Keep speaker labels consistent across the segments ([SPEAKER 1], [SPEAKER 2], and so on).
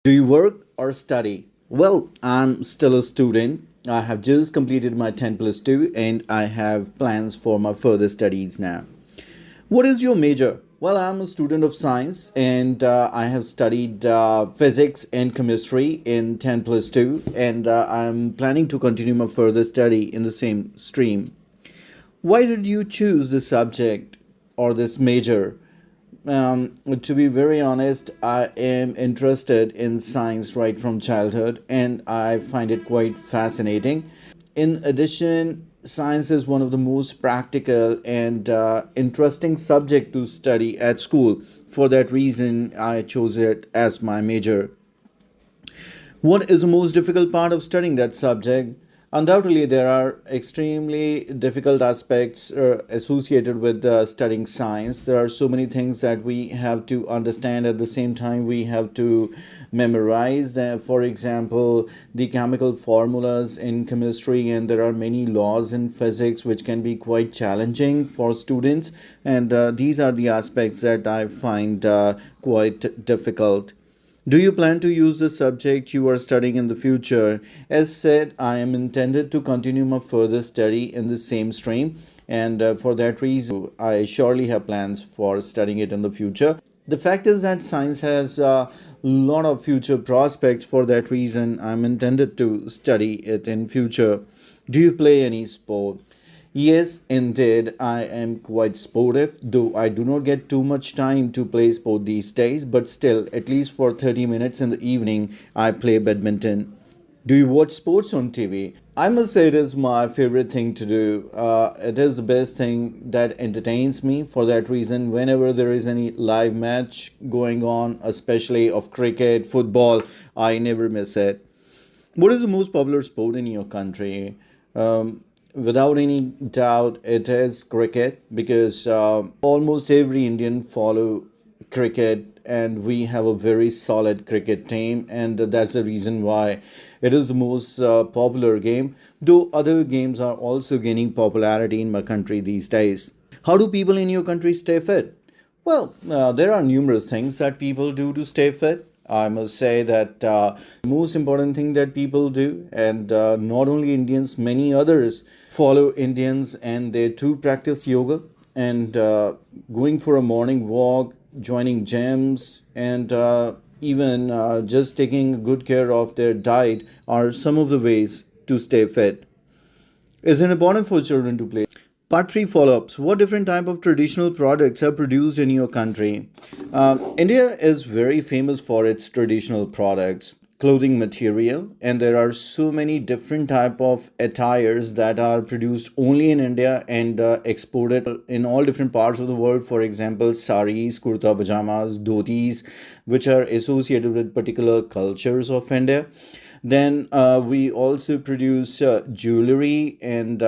[SPEAKER 1] Do you work or study? Well, I'm still a student. I have just completed my 10 plus 2 and I have plans for my further studies now. What is your major? Well, I'm a student of science and I have studied physics and chemistry in 10 plus 2 and I'm planning to continue my further study in the same stream. Why did you choose this subject or this major? To be very honest, I am interested in science right from childhood and I find it quite fascinating. In addition, science is one of the most practical and interesting subject to study at school. For that reason, I chose it as my major. What is the most difficult part of studying that subject? Undoubtedly, there are extremely difficult aspects associated with studying science. There are so many things that we have to understand at the same time. We have to memorize them. For example, the chemical formulas in chemistry, and there are many laws in physics which can be quite challenging for students. And these are the aspects that I find quite difficult. Do you plan to use the subject you are studying in the future? As said, I am intended to continue my further study in the same stream, and for that reason, I surely have plans for studying it in the future. The fact is that science has a lot of future prospects. For that reason, I'm intended to study it in future. Do you play any sport? Yes, indeed, I am quite sportive, though I do not get too much time to play sport these days, but still, at least for 30 minutes in the evening, I play badminton. Do you watch sports on TV? I must say it is my favorite thing to do. It is the best thing that entertains me. For that reason, whenever there is any live match going on, especially of cricket, football, I never miss it. What is the most popular sport in your country? Without any doubt, it is cricket because almost every Indian follow cricket, and we have a very solid cricket team, and that's the reason why it is the most popular game. Though other games are also gaining popularity in my country these days. How do people in your country stay fit? Well, there are numerous things that people do to stay fit. I must say that most important thing that people do, and not only Indians, many others follow Indians, and they too practice yoga and going for a morning walk, joining gyms, and even just taking good care of their diet are some of the ways to stay fit. Is it important for children to play? Part 3 follow-ups. What different type of traditional products are produced in your country? India is very famous for its traditional products, clothing material, and there are so many different type of attires that are produced only in India and exported in all different parts of the world. For example, saris, kurta pajamas, dhotis, which are associated with particular cultures of India. Then we also produce jewelry and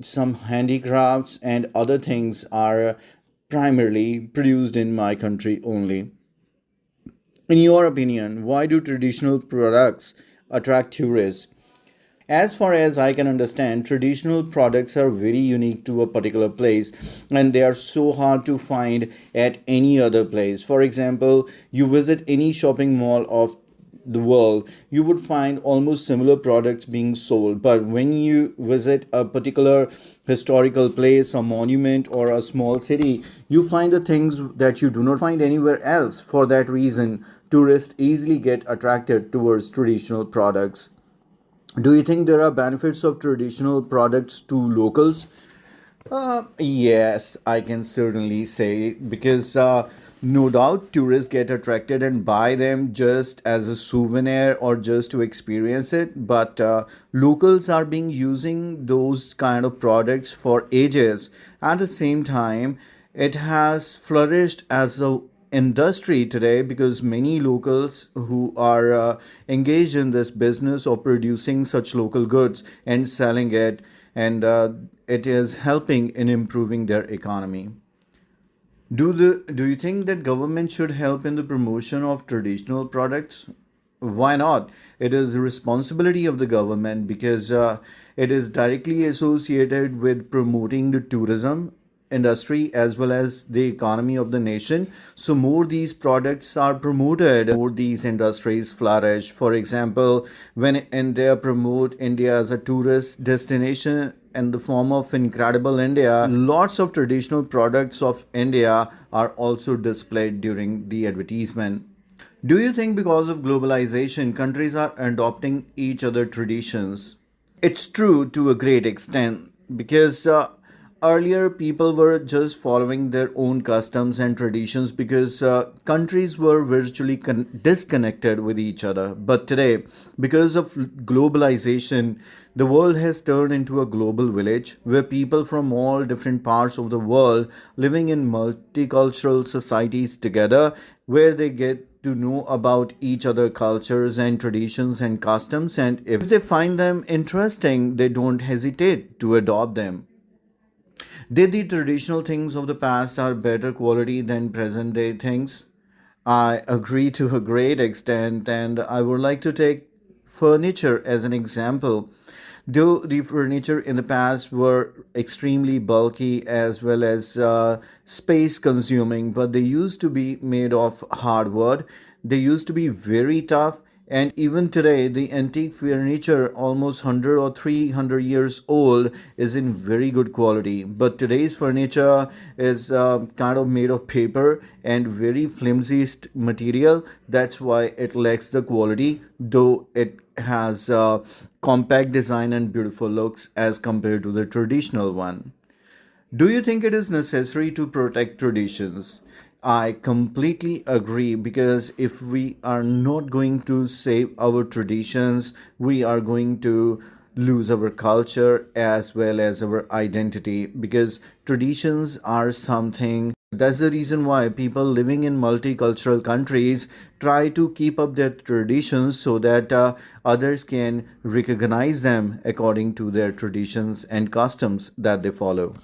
[SPEAKER 1] some handicrafts, and other things are primarily produced in my country only. In your opinion, why do traditional products attract tourists? As far as I can understand, traditional products are very unique to a particular place and they are so hard to find at any other place. For example, you visit any shopping mall of the world, you would find almost similar products being sold. But when you visit a particular historical place, a monument, or a small city, you find the things that you do not find anywhere else. For that reason, tourists easily get attracted towards traditional products. Do you think there are benefits of traditional products to locals? Yes, I can certainly say because no doubt tourists get attracted and buy them just as a souvenir or just to experience it. But locals are being using those kind of products for ages. At the same time, it has flourished as a industry today because many locals who are engaged in this business of producing such local goods and selling it, and it is helping in improving their economy. Do you think that government should help in the promotion of traditional products? Why not? It is the responsibility of the government because it is directly associated with promoting the tourism industry as well as the economy of the nation. So more these products are promoted, more these industries flourish. For example, when India promote India as a tourist destination in the form of Incredible India, lots of traditional products of India are also displayed during the advertisement. Do you think because of globalization, countries are adopting each other traditions? It's true to a great extent because earlier people were just following their own customs and traditions because countries were virtually disconnected with each other. But today, because of globalization, the world has turned into a global village where people from all different parts of the world living in multicultural societies together, where they get to know about each other cultures and traditions and customs, and if they find them interesting, they don't hesitate to adopt them. Did the traditional things of the past are better quality than present day things? I agree to a great extent, and I would like to take furniture as an example. Though the furniture in the past were extremely bulky as well as space consuming, but they used to be made of hardwood. They used to be very tough, and even today, the antique furniture, almost 100 or 300 years old, is in very good quality. But today's furniture is kind of made of paper and very flimsy material. That's why it lacks the quality, though it has compact design and beautiful looks as compared to the traditional one. Do you think it is necessary to protect traditions? I completely agree because if we are not going to save our traditions, we are going to lose our culture as well as our identity, because traditions are something. That's the reason why people living in multicultural countries try to keep up their traditions so that others can recognize them according to their traditions and customs that they follow.